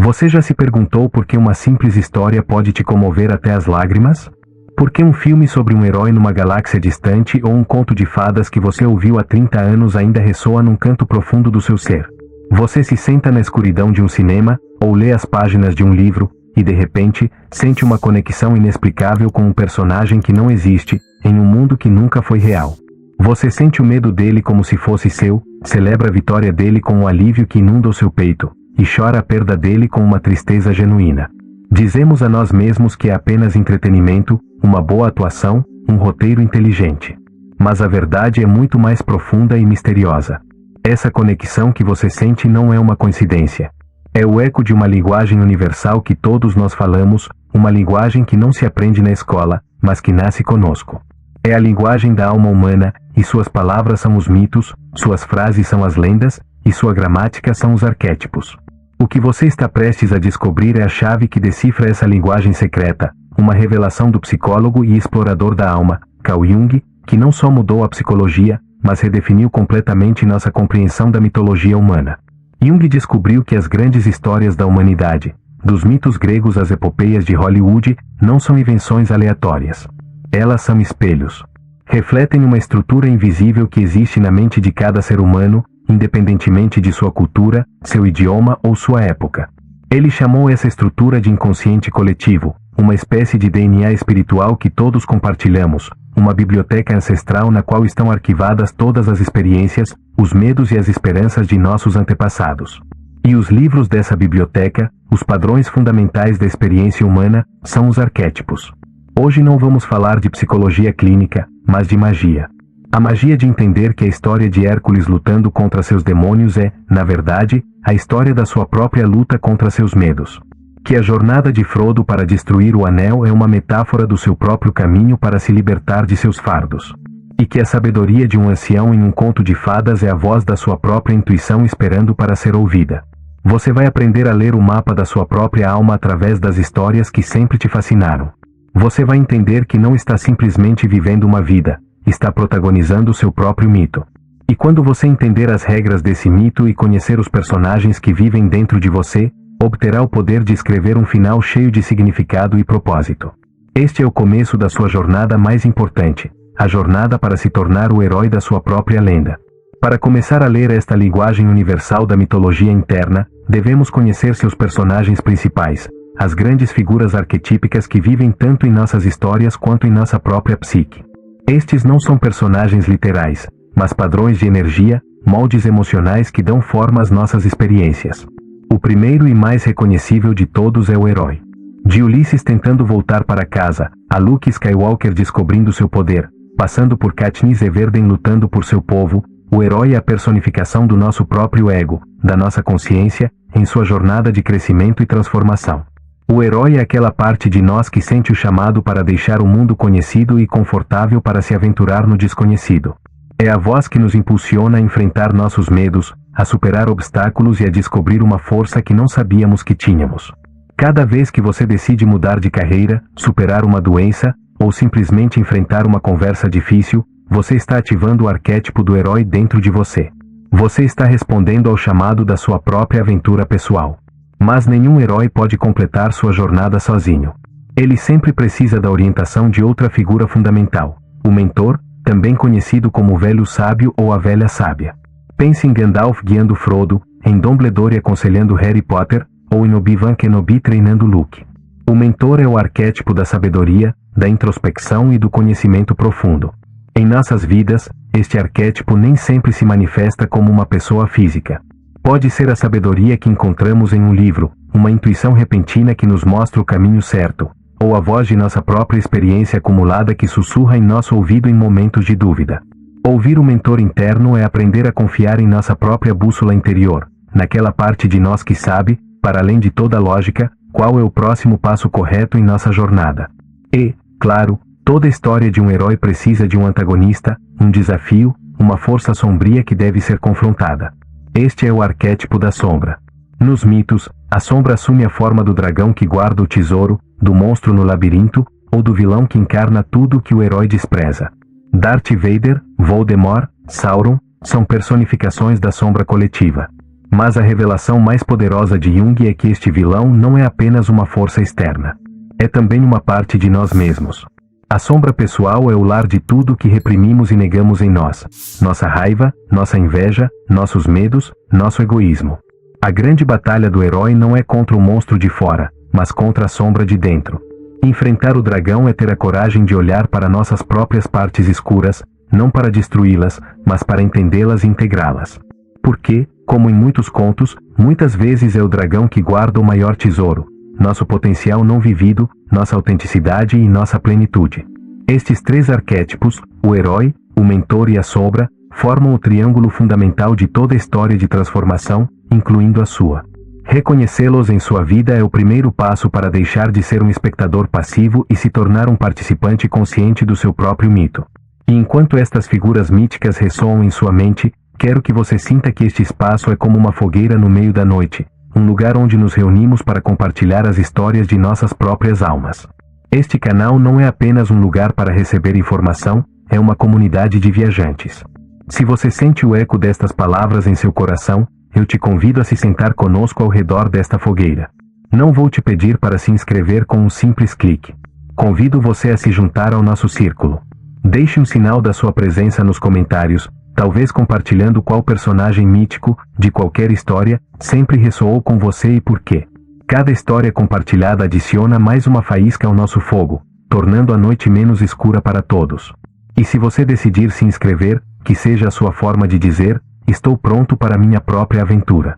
Você já se perguntou por que uma simples história pode te comover até as lágrimas? Por que um filme sobre um herói numa galáxia distante ou um conto de fadas que você ouviu há 30 anos ainda ressoa num canto profundo do seu ser? Você se senta na escuridão de um cinema, ou lê as páginas de um livro, e de repente, sente uma conexão inexplicável com um personagem que não existe, em um mundo que nunca foi real. Você sente o medo dele como se fosse seu, celebra a vitória dele com um alívio que inunda o seu peito, e chora a perda dele com uma tristeza genuína. Dizemos a nós mesmos que é apenas entretenimento, uma boa atuação, um roteiro inteligente. Mas a verdade é muito mais profunda e misteriosa. Essa conexão que você sente não é uma coincidência. É o eco de uma linguagem universal que todos nós falamos, uma linguagem que não se aprende na escola, mas que nasce conosco. É a linguagem da alma humana, e suas palavras são os mitos, suas frases são as lendas, e sua gramática são os arquétipos. O que você está prestes a descobrir é a chave que decifra essa linguagem secreta, uma revelação do psicólogo e explorador da alma, Carl Jung, que não só mudou a psicologia, mas redefiniu completamente nossa compreensão da mitologia humana. Jung descobriu que as grandes histórias da humanidade, dos mitos gregos às epopeias de Hollywood, não são invenções aleatórias. Elas são espelhos. Refletem uma estrutura invisível que existe na mente de cada ser humano, independentemente de sua cultura, seu idioma ou sua época. Ele chamou essa estrutura de inconsciente coletivo, uma espécie de DNA espiritual que todos compartilhamos, uma biblioteca ancestral na qual estão arquivadas todas as experiências, os medos e as esperanças de nossos antepassados. E os livros dessa biblioteca, os padrões fundamentais da experiência humana, são os arquétipos. Hoje não vamos falar de psicologia clínica, mas de magia. A magia de entender que a história de Hércules lutando contra seus demônios é, na verdade, a história da sua própria luta contra seus medos. Que a jornada de Frodo para destruir o Anel é uma metáfora do seu próprio caminho para se libertar de seus fardos. E que a sabedoria de um ancião em um conto de fadas é a voz da sua própria intuição esperando para ser ouvida. Você vai aprender a ler o mapa da sua própria alma através das histórias que sempre te fascinaram. Você vai entender que não está simplesmente vivendo uma vida, está protagonizando o seu próprio mito. E quando você entender as regras desse mito e conhecer os personagens que vivem dentro de você, obterá o poder de escrever um final cheio de significado e propósito. Este é o começo da sua jornada mais importante, a jornada para se tornar o herói da sua própria lenda. Para começar a ler esta linguagem universal da mitologia interna, devemos conhecer seus personagens principais, as grandes figuras arquetípicas que vivem tanto em nossas histórias quanto em nossa própria psique. Estes não são personagens literais, mas padrões de energia, moldes emocionais que dão forma às nossas experiências. O primeiro e mais reconhecível de todos é o herói. De Ulisses tentando voltar para casa, a Luke Skywalker descobrindo seu poder, passando por Katniss Everdeen lutando por seu povo, o herói é a personificação do nosso próprio ego, da nossa consciência, em sua jornada de crescimento e transformação. O herói é aquela parte de nós que sente o chamado para deixar o mundo conhecido e confortável para se aventurar no desconhecido. É a voz que nos impulsiona a enfrentar nossos medos, a superar obstáculos e a descobrir uma força que não sabíamos que tínhamos. Cada vez que você decide mudar de carreira, superar uma doença, ou simplesmente enfrentar uma conversa difícil, você está ativando o arquétipo do herói dentro de você. Você está respondendo ao chamado da sua própria aventura pessoal. Mas nenhum herói pode completar sua jornada sozinho. Ele sempre precisa da orientação de outra figura fundamental, o mentor, também conhecido como o velho sábio ou a velha sábia. Pense em Gandalf guiando Frodo, em Dumbledore aconselhando Harry Potter, ou em Obi-Wan Kenobi treinando Luke. O mentor é o arquétipo da sabedoria, da introspecção e do conhecimento profundo. Em nossas vidas, este arquétipo nem sempre se manifesta como uma pessoa física. Pode ser a sabedoria que encontramos em um livro, uma intuição repentina que nos mostra o caminho certo, ou a voz de nossa própria experiência acumulada que sussurra em nosso ouvido em momentos de dúvida. Ouvir o mentor interno é aprender a confiar em nossa própria bússola interior, naquela parte de nós que sabe, para além de toda lógica, qual é o próximo passo correto em nossa jornada. E, claro, toda história de um herói precisa de um antagonista, um desafio, uma força sombria que deve ser confrontada. Este é o arquétipo da sombra. Nos mitos, a sombra assume a forma do dragão que guarda o tesouro, do monstro no labirinto, ou do vilão que encarna tudo o que o herói despreza. Darth Vader, Voldemort, Sauron, são personificações da sombra coletiva. Mas a revelação mais poderosa de Jung é que este vilão não é apenas uma força externa. É também uma parte de nós mesmos. A sombra pessoal é o lar de tudo que reprimimos e negamos em nós. Nossa raiva, nossa inveja, nossos medos, nosso egoísmo. A grande batalha do herói não é contra o monstro de fora, mas contra a sombra de dentro. Enfrentar o dragão é ter a coragem de olhar para nossas próprias partes escuras, não para destruí-las, mas para entendê-las e integrá-las. Porque, como em muitos contos, muitas vezes é o dragão que guarda o maior tesouro, nosso potencial não vivido, nossa autenticidade e nossa plenitude. Estes três arquétipos, o herói, o mentor e a sombra, formam o triângulo fundamental de toda a história de transformação, incluindo a sua. Reconhecê-los em sua vida é o primeiro passo para deixar de ser um espectador passivo e se tornar um participante consciente do seu próprio mito. E enquanto estas figuras míticas ressoam em sua mente, quero que você sinta que este espaço é como uma fogueira no meio da noite, um lugar onde nos reunimos para compartilhar as histórias de nossas próprias almas. Este canal não é apenas um lugar para receber informação, é uma comunidade de viajantes. Se você sente o eco destas palavras em seu coração, eu te convido a se sentar conosco ao redor desta fogueira. Não vou te pedir para se inscrever com um simples clique. Convido você a se juntar ao nosso círculo. Deixe um sinal da sua presença nos comentários, talvez compartilhando qual personagem mítico, de qualquer história, sempre ressoou com você e por quê. Cada história compartilhada adiciona mais uma faísca ao nosso fogo, tornando a noite menos escura para todos. E se você decidir se inscrever, que seja a sua forma de dizer, estou pronto para minha própria aventura.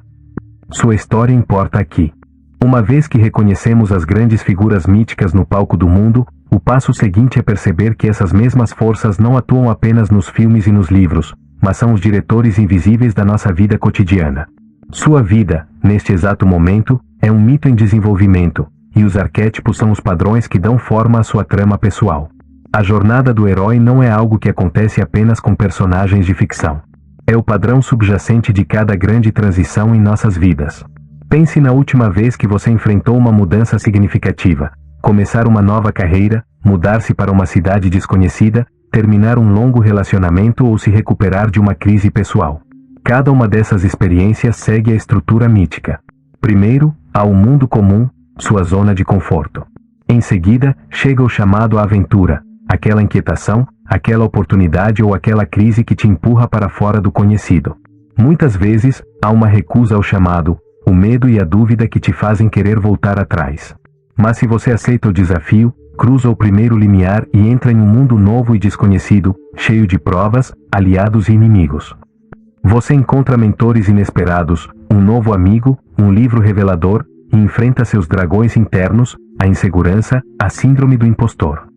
Sua história importa aqui. Uma vez que reconhecemos as grandes figuras míticas no palco do mundo, o passo seguinte é perceber que essas mesmas forças não atuam apenas nos filmes e nos livros, mas são os diretores invisíveis da nossa vida cotidiana. Sua vida, neste exato momento, é um mito em desenvolvimento, e os arquétipos são os padrões que dão forma à sua trama pessoal. A jornada do herói não é algo que acontece apenas com personagens de ficção. É o padrão subjacente de cada grande transição em nossas vidas. Pense na última vez que você enfrentou uma mudança significativa, começar uma nova carreira, mudar-se para uma cidade desconhecida, terminar um longo relacionamento ou se recuperar de uma crise pessoal. Cada uma dessas experiências segue a estrutura mítica. Primeiro, há o mundo comum, sua zona de conforto. Em seguida, chega o chamado à aventura, aquela inquietação, aquela oportunidade ou aquela crise que te empurra para fora do conhecido. Muitas vezes, há uma recusa ao chamado, o medo e a dúvida que te fazem querer voltar atrás. Mas se você aceita o desafio, cruza o primeiro limiar e entra em um mundo novo e desconhecido, cheio de provas, aliados e inimigos. Você encontra mentores inesperados, um novo amigo, um livro revelador, e enfrenta seus dragões internos, a insegurança, a síndrome do impostor.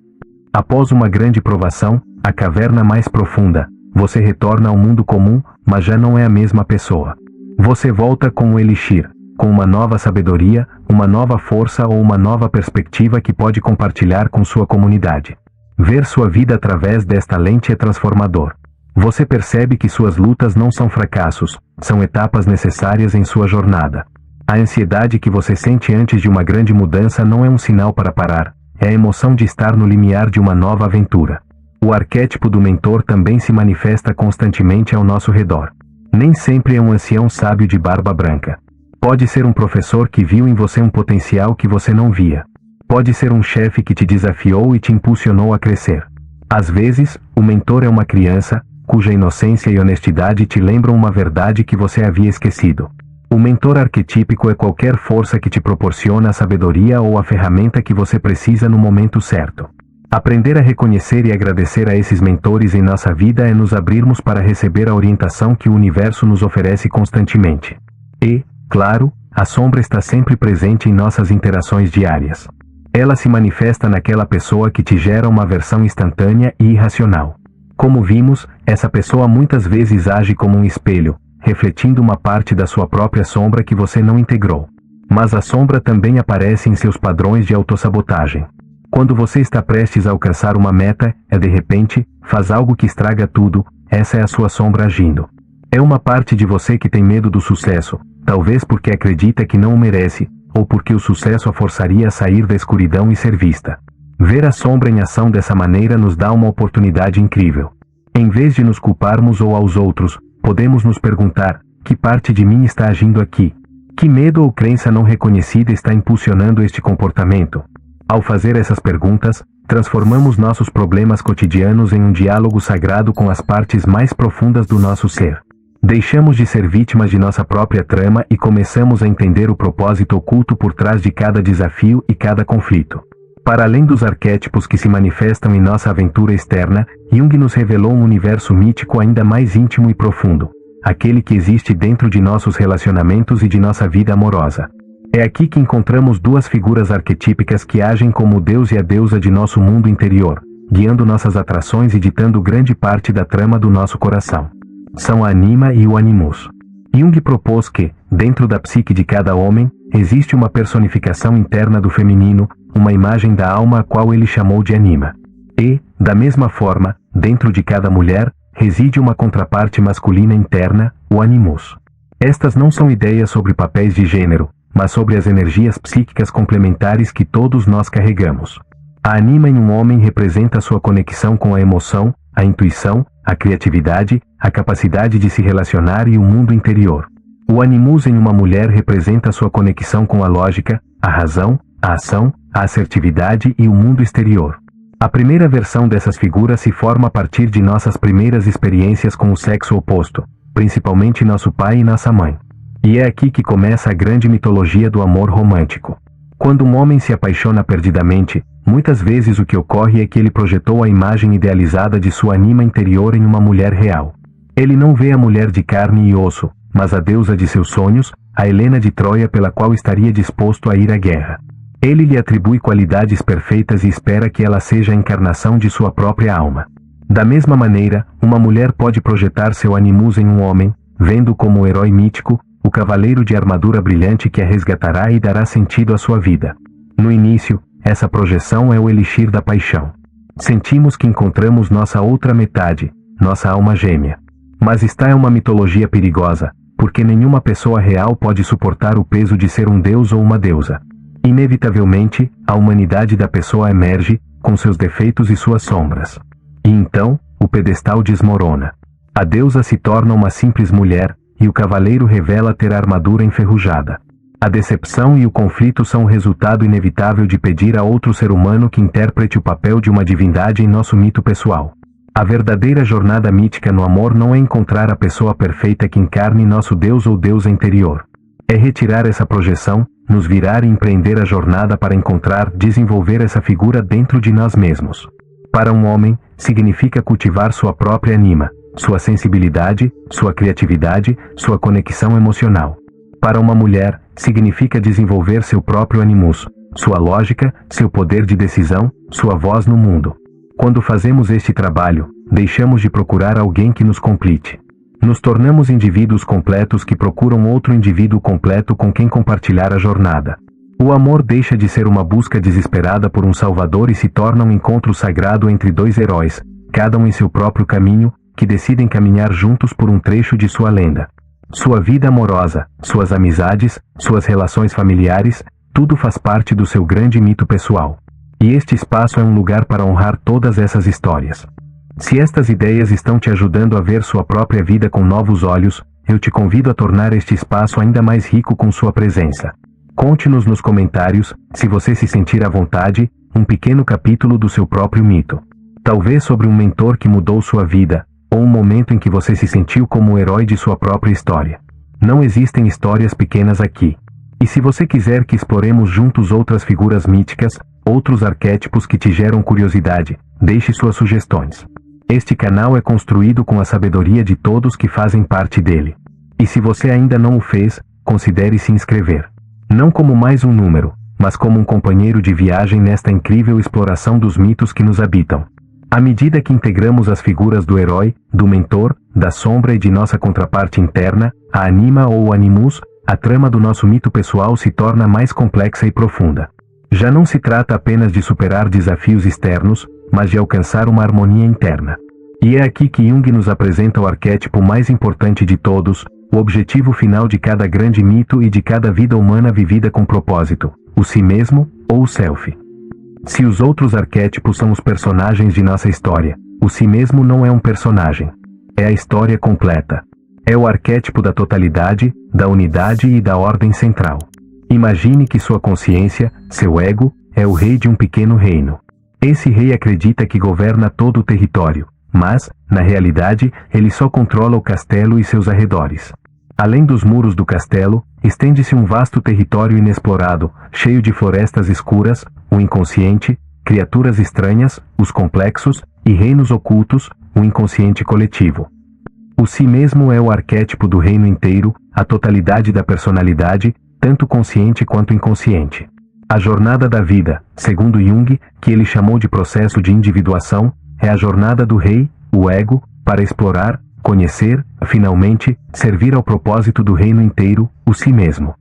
Após uma grande provação, a caverna mais profunda, você retorna ao mundo comum, mas já não é a mesma pessoa. Você volta com um elixir, com uma nova sabedoria, uma nova força ou uma nova perspectiva que pode compartilhar com sua comunidade. Ver sua vida através desta lente é transformador. Você percebe que suas lutas não são fracassos, são etapas necessárias em sua jornada. A ansiedade que você sente antes de uma grande mudança não é um sinal para parar, é a emoção de estar no limiar de uma nova aventura. O arquétipo do mentor também se manifesta constantemente ao nosso redor. Nem sempre é um ancião sábio de barba branca. Pode ser um professor que viu em você um potencial que você não via. Pode ser um chefe que te desafiou e te impulsionou a crescer. Às vezes, o mentor é uma criança, cuja inocência e honestidade te lembram uma verdade que você havia esquecido. O mentor arquetípico é qualquer força que te proporciona a sabedoria ou a ferramenta que você precisa no momento certo. Aprender a reconhecer e agradecer a esses mentores em nossa vida é nos abrirmos para receber a orientação que o universo nos oferece constantemente. E, claro, a sombra está sempre presente em nossas interações diárias. Ela se manifesta naquela pessoa que te gera uma aversão instantânea e irracional. Como vimos, essa pessoa muitas vezes age como um espelho, refletindo uma parte da sua própria sombra que você não integrou. Mas a sombra também aparece em seus padrões de autossabotagem. Quando você está prestes a alcançar uma meta, de repente, faz algo que estraga tudo, essa é a sua sombra agindo. É uma parte de você que tem medo do sucesso, talvez porque acredita que não o merece, ou porque o sucesso a forçaria a sair da escuridão e ser vista. Ver a sombra em ação dessa maneira nos dá uma oportunidade incrível. Em vez de nos culparmos ou aos outros, podemos nos perguntar: Que parte de mim está agindo aqui? Que medo ou crença não reconhecida está impulsionando este comportamento? Ao fazer essas perguntas, transformamos nossos problemas cotidianos em um diálogo sagrado com as partes mais profundas do nosso ser. Deixamos de ser vítimas de nossa própria trama e começamos a entender o propósito oculto por trás de cada desafio e cada conflito. Para além dos arquétipos que se manifestam em nossa aventura externa, Jung nos revelou um universo mítico ainda mais íntimo e profundo, aquele que existe dentro de nossos relacionamentos e de nossa vida amorosa. É aqui que encontramos duas figuras arquetípicas que agem como o Deus e a deusa de nosso mundo interior, guiando nossas atrações e ditando grande parte da trama do nosso coração. São a Anima e o Animus. Jung propôs que, dentro da psique de cada homem, existe uma personificação interna do feminino, uma imagem da alma a qual ele chamou de Anima. E, da mesma forma, dentro de cada mulher, reside uma contraparte masculina interna, o Animus. Estas não são ideias sobre papéis de gênero, mas sobre as energias psíquicas complementares que todos nós carregamos. A Anima em um homem representa sua conexão com a emoção, a intuição, a criatividade, a capacidade de se relacionar e o mundo interior. O Animus em uma mulher representa sua conexão com a lógica, a razão, a ação, a assertividade e o mundo exterior. A primeira versão dessas figuras se forma a partir de nossas primeiras experiências com o sexo oposto, principalmente nosso pai e nossa mãe. E é aqui que começa a grande mitologia do amor romântico. Quando um homem se apaixona perdidamente, muitas vezes o que ocorre é que ele projetou a imagem idealizada de sua anima interior em uma mulher real. Ele não vê a mulher de carne e osso, mas a deusa de seus sonhos, a Helena de Troia pela qual estaria disposto a ir à guerra. Ele lhe atribui qualidades perfeitas e espera que ela seja a encarnação de sua própria alma. Da mesma maneira, uma mulher pode projetar seu animus em um homem, vendo como o herói mítico, o cavaleiro de armadura brilhante que a resgatará e dará sentido à sua vida. No início, essa projeção é o elixir da paixão. Sentimos que encontramos nossa outra metade, nossa alma gêmea. Mas esta é uma mitologia perigosa, porque nenhuma pessoa real pode suportar o peso de ser um deus ou uma deusa. Inevitavelmente, a humanidade da pessoa emerge, com seus defeitos e suas sombras. E então, o pedestal desmorona. A deusa se torna uma simples mulher, e o cavaleiro revela ter a armadura enferrujada. A decepção e o conflito são o resultado inevitável de pedir a outro ser humano que interprete o papel de uma divindade em nosso mito pessoal. A verdadeira jornada mítica no amor não é encontrar a pessoa perfeita que encarne nosso Deus ou deusa interior. É retirar essa projeção, nos virar e empreender a jornada para encontrar, desenvolver essa figura dentro de nós mesmos. Para um homem, significa cultivar sua própria anima, sua sensibilidade, sua criatividade, sua conexão emocional. Para uma mulher, significa desenvolver seu próprio animus, sua lógica, seu poder de decisão, sua voz no mundo. Quando fazemos este trabalho, deixamos de procurar alguém que nos complete. Nos tornamos indivíduos completos que procuram outro indivíduo completo com quem compartilhar a jornada. O amor deixa de ser uma busca desesperada por um salvador e se torna um encontro sagrado entre dois heróis, cada um em seu próprio caminho, que decidem caminhar juntos por um trecho de sua lenda. Sua vida amorosa, suas amizades, suas relações familiares, tudo faz parte do seu grande mito pessoal. E este espaço é um lugar para honrar todas essas histórias. Se estas ideias estão te ajudando a ver sua própria vida com novos olhos, eu te convido a tornar este espaço ainda mais rico com sua presença. Conte-nos nos comentários, se você se sentir à vontade, um pequeno capítulo do seu próprio mito. Talvez sobre um mentor que mudou sua vida, ou um momento em que você se sentiu como o herói de sua própria história. Não existem histórias pequenas aqui. E se você quiser que exploremos juntos outras figuras míticas, outros arquétipos que te geram curiosidade, deixe suas sugestões. Este canal é construído com a sabedoria de todos que fazem parte dele. E se você ainda não o fez, considere se inscrever. Não como mais um número, mas como um companheiro de viagem nesta incrível exploração dos mitos que nos habitam. À medida que integramos as figuras do herói, do mentor, da sombra e de nossa contraparte interna, a anima ou o animus, a trama do nosso mito pessoal se torna mais complexa e profunda. Já não se trata apenas de superar desafios externos, mas de alcançar uma harmonia interna. E é aqui que Jung nos apresenta o arquétipo mais importante de todos, o objetivo final de cada grande mito e de cada vida humana vivida com propósito, o si mesmo, ou o self. Se os outros arquétipos são os personagens de nossa história, o si mesmo não é um personagem. É a história completa. É o arquétipo da totalidade, da unidade e da ordem central. Imagine que sua consciência, seu ego, é o rei de um pequeno reino. Esse rei acredita que governa todo o território, mas, na realidade, ele só controla o castelo e seus arredores. Além dos muros do castelo, estende-se um vasto território inexplorado, cheio de florestas escuras, o inconsciente, criaturas estranhas, os complexos, e reinos ocultos, o inconsciente coletivo. O si mesmo é o arquétipo do reino inteiro, a totalidade da personalidade, tanto consciente quanto inconsciente. A jornada da vida, segundo Jung, que ele chamou de processo de individuação, é a jornada do rei, o ego, para explorar, conhecer, finalmente, servir ao propósito do reino inteiro, o si mesmo.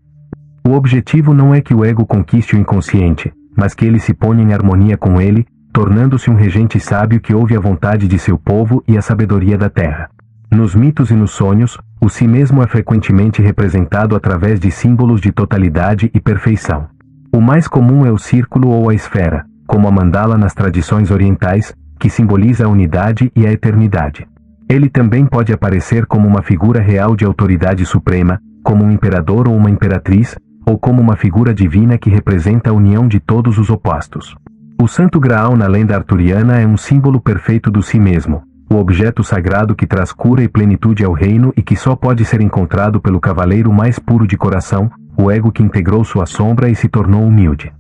O objetivo não é que o ego conquiste o inconsciente, mas que ele se ponha em harmonia com ele, tornando-se um regente sábio que ouve a vontade de seu povo e a sabedoria da terra. Nos mitos e nos sonhos, o si mesmo é frequentemente representado através de símbolos de totalidade e perfeição. O mais comum é o círculo ou a esfera, como a mandala nas tradições orientais, que simboliza a unidade e a eternidade. Ele também pode aparecer como uma figura real de autoridade suprema, como um imperador ou uma imperatriz, ou como uma figura divina que representa a união de todos os opostos. O Santo Graal na lenda arturiana é um símbolo perfeito do si mesmo, o objeto sagrado que traz cura e plenitude ao reino e que só pode ser encontrado pelo cavaleiro mais puro de coração, o ego que integrou sua sombra e se tornou humilde.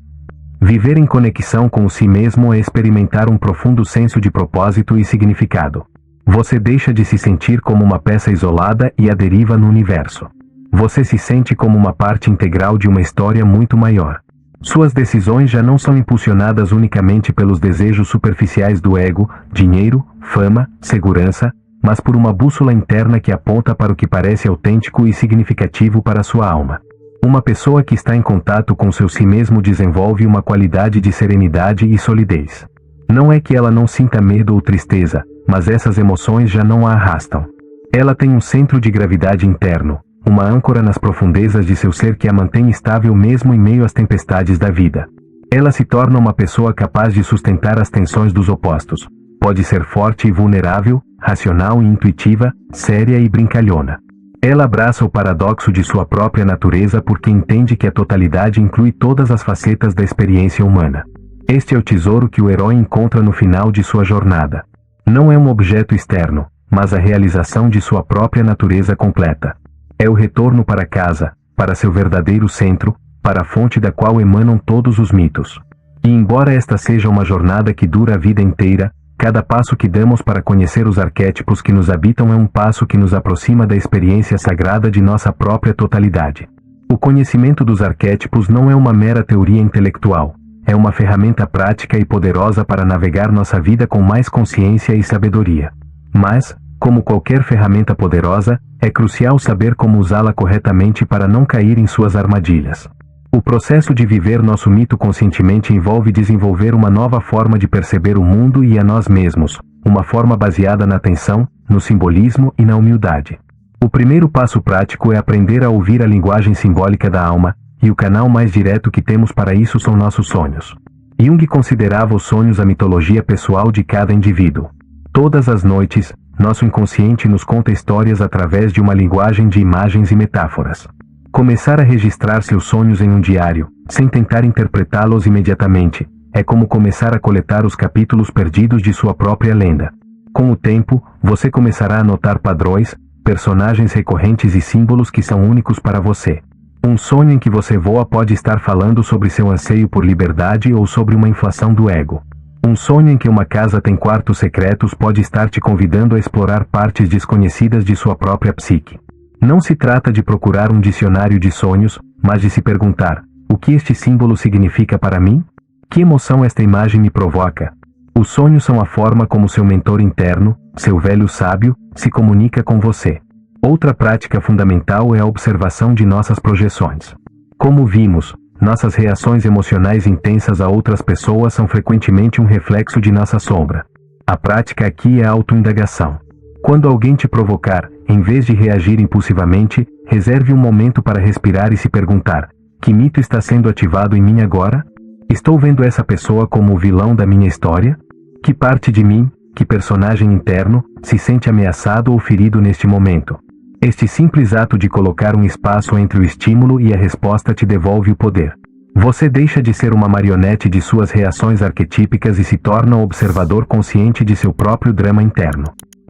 Viver em conexão com o si mesmo é experimentar um profundo senso de propósito e significado. Você deixa de se sentir como uma peça isolada e à deriva no universo. Você se sente como uma parte integral de uma história muito maior. Suas decisões já não são impulsionadas unicamente pelos desejos superficiais do ego, dinheiro, fama, segurança, mas por uma bússola interna que aponta para o que parece autêntico e significativo para sua alma. Uma pessoa que está em contato com seu si mesmo desenvolve uma qualidade de serenidade e solidez. Não é que ela não sinta medo ou tristeza, mas essas emoções já não a arrastam. Ela tem um centro de gravidade interno, uma âncora nas profundezas de seu ser que a mantém estável mesmo em meio às tempestades da vida. Ela se torna uma pessoa capaz de sustentar as tensões dos opostos. Pode ser forte e vulnerável, racional e intuitiva, séria e brincalhona. Ela abraça o paradoxo de sua própria natureza porque entende que a totalidade inclui todas as facetas da experiência humana. Este é o tesouro que o herói encontra no final de sua jornada. Não é um objeto externo, mas a realização de sua própria natureza completa. É o retorno para casa, para seu verdadeiro centro, para a fonte da qual emanam todos os mitos. E embora esta seja uma jornada que dura a vida inteira, cada passo que damos para conhecer os arquétipos que nos habitam é um passo que nos aproxima da experiência sagrada de nossa própria totalidade. O conhecimento dos arquétipos não é uma mera teoria intelectual, é uma ferramenta prática e poderosa para navegar nossa vida com mais consciência e sabedoria. Mas, como qualquer ferramenta poderosa, é crucial saber como usá-la corretamente para não cair em suas armadilhas. O processo de viver nosso mito conscientemente envolve desenvolver uma nova forma de perceber o mundo e a nós mesmos, uma forma baseada na atenção, no simbolismo e na humildade. O primeiro passo prático é aprender a ouvir a linguagem simbólica da alma, e o canal mais direto que temos para isso são nossos sonhos. Jung considerava os sonhos a mitologia pessoal de cada indivíduo. Todas as noites, nosso inconsciente nos conta histórias através de uma linguagem de imagens e metáforas. Começar a registrar seus sonhos em um diário, sem tentar interpretá-los imediatamente, é como começar a coletar os capítulos perdidos de sua própria lenda. Com o tempo, você começará a notar padrões, personagens recorrentes e símbolos que são únicos para você. Um sonho em que você voa pode estar falando sobre seu anseio por liberdade ou sobre uma inflação do ego. Um sonho em que uma casa tem quartos secretos pode estar te convidando a explorar partes desconhecidas de sua própria psique. Não se trata de procurar um dicionário de sonhos, mas de se perguntar: o que este símbolo significa para mim? Que emoção esta imagem me provoca? Os sonhos são a forma como seu mentor interno, seu velho sábio, se comunica com você. Outra prática fundamental é a observação de nossas projeções. Como vimos, nossas reações emocionais intensas a outras pessoas são frequentemente um reflexo de nossa sombra. A prática aqui é a autoindagação. Quando alguém te provocar, em vez de reagir impulsivamente, reserve um momento para respirar e se perguntar: que mito está sendo ativado em mim agora? Estou vendo essa pessoa como o vilão da minha história? Que parte de mim, que personagem interno, se sente ameaçado ou ferido neste momento? Este simples ato de colocar um espaço entre o estímulo e a resposta te devolve o poder. Você deixa de ser uma marionete de suas reações arquetípicas e se torna um observador consciente de seu próprio drama interno.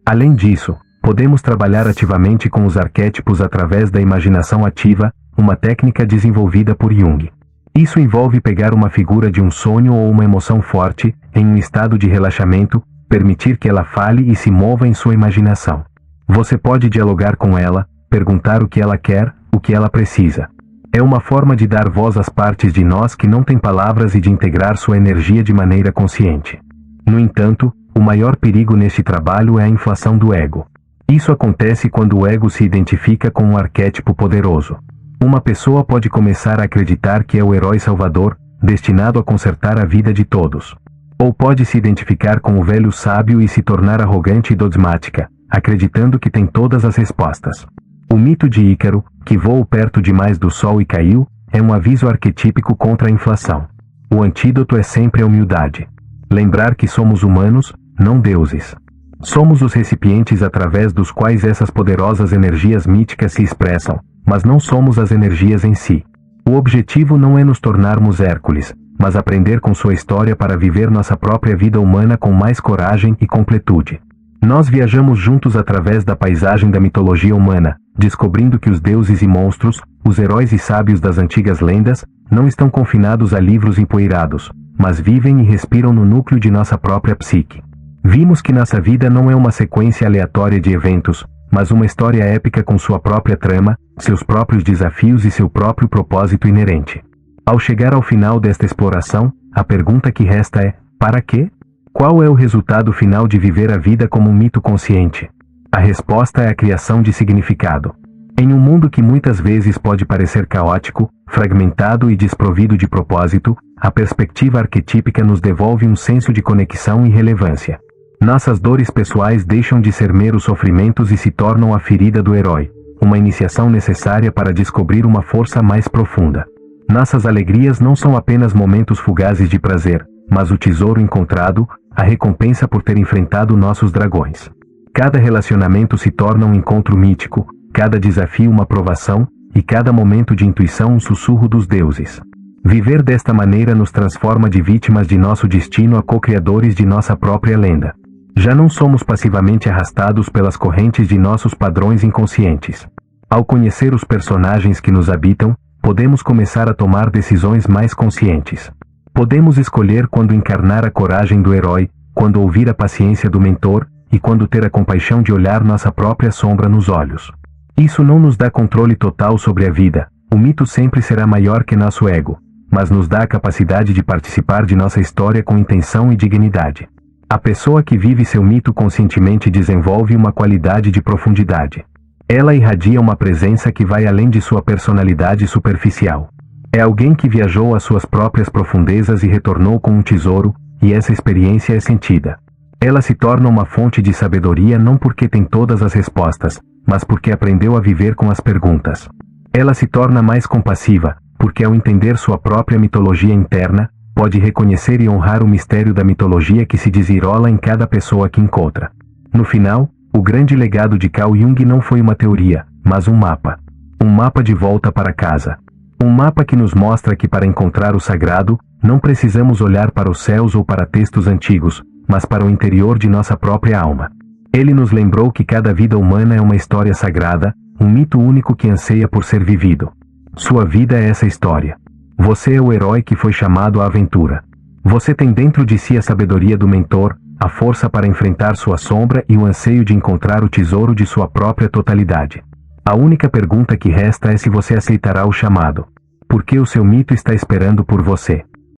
Além disso, podemos trabalhar ativamente com os arquétipos através da imaginação ativa, uma técnica desenvolvida por Jung. Isso envolve pegar uma figura de um sonho ou uma emoção forte, em um estado de relaxamento, permitir que ela fale e se mova em sua imaginação. Você pode dialogar com ela, perguntar o que ela quer, o que ela precisa. É uma forma de dar voz às partes de nós que não têm palavras e de integrar sua energia de maneira consciente. No entanto, o maior perigo neste trabalho é a inflação do ego. Isso acontece quando o ego se identifica com um arquétipo poderoso. Uma pessoa pode começar a acreditar que é o herói salvador, destinado a consertar a vida de todos. Ou pode se identificar com o velho sábio e se tornar arrogante e dogmática, acreditando que tem todas as respostas. O mito de Ícaro, que voou perto demais do sol e caiu, é um aviso arquetípico contra a inflação. O antídoto é sempre a humildade. Lembrar que somos humanos, não deuses. Somos os recipientes através dos quais essas poderosas energias míticas se expressam, mas não somos as energias em si. O objetivo não é nos tornarmos Hércules, mas aprender com sua história para viver nossa própria vida humana com mais coragem e completude. Nós viajamos juntos através da paisagem da mitologia humana, descobrindo que os deuses e monstros, os heróis e sábios das antigas lendas, não estão confinados a livros empoeirados, mas vivem e respiram no núcleo de nossa própria psique. Vimos que nossa vida não é uma sequência aleatória de eventos, mas uma história épica com sua própria trama, seus próprios desafios e seu próprio propósito inerente. Ao chegar ao final desta exploração, a pergunta que resta é: para quê? Qual é o resultado final de viver a vida como um mito consciente? A resposta é a criação de significado. Em um mundo que muitas vezes pode parecer caótico, fragmentado e desprovido de propósito, a perspectiva arquetípica nos devolve um senso de conexão e relevância. Nossas dores pessoais deixam de ser meros sofrimentos e se tornam a ferida do herói, uma iniciação necessária para descobrir uma força mais profunda. Nossas alegrias não são apenas momentos fugazes de prazer, mas o tesouro encontrado, a recompensa por ter enfrentado nossos dragões. Cada relacionamento se torna um encontro mítico, cada desafio uma provação, e cada momento de intuição um sussurro dos deuses. Viver desta maneira nos transforma de vítimas de nosso destino a co-criadores de nossa própria lenda. Já não somos passivamente arrastados pelas correntes de nossos padrões inconscientes. Ao conhecer os personagens que nos habitam, podemos começar a tomar decisões mais conscientes. Podemos escolher quando encarnar a coragem do herói, quando ouvir a paciência do mentor, e quando ter a compaixão de olhar nossa própria sombra nos olhos. Isso não nos dá controle total sobre a vida, o mito sempre será maior que nosso ego, mas nos dá a capacidade de participar de nossa história com intenção e dignidade. A pessoa que vive seu mito conscientemente desenvolve uma qualidade de profundidade. Ela irradia uma presença que vai além de sua personalidade superficial. É alguém que viajou às suas próprias profundezas e retornou com um tesouro, e essa experiência é sentida. Ela se torna uma fonte de sabedoria não porque tem todas as respostas, mas porque aprendeu a viver com as perguntas. Ela se torna mais compassiva, porque ao entender sua própria mitologia interna, pode reconhecer e honrar o mistério da mitologia que se desenrola em cada pessoa que encontra. No final, o grande legado de Carl Jung não foi uma teoria, mas um mapa. Um mapa de volta para casa. Um mapa que nos mostra que para encontrar o sagrado, não precisamos olhar para os céus ou para textos antigos, mas para o interior de nossa própria alma. Ele nos lembrou que cada vida humana é uma história sagrada, um mito único que anseia por ser vivido. Sua vida é essa história. Você é o herói que foi chamado à aventura. Você tem dentro de si a sabedoria do mentor, a força para enfrentar sua sombra e o anseio de encontrar o tesouro de sua própria totalidade. A única pergunta que resta é se você aceitará o chamado. Porque o seu mito está esperando por você.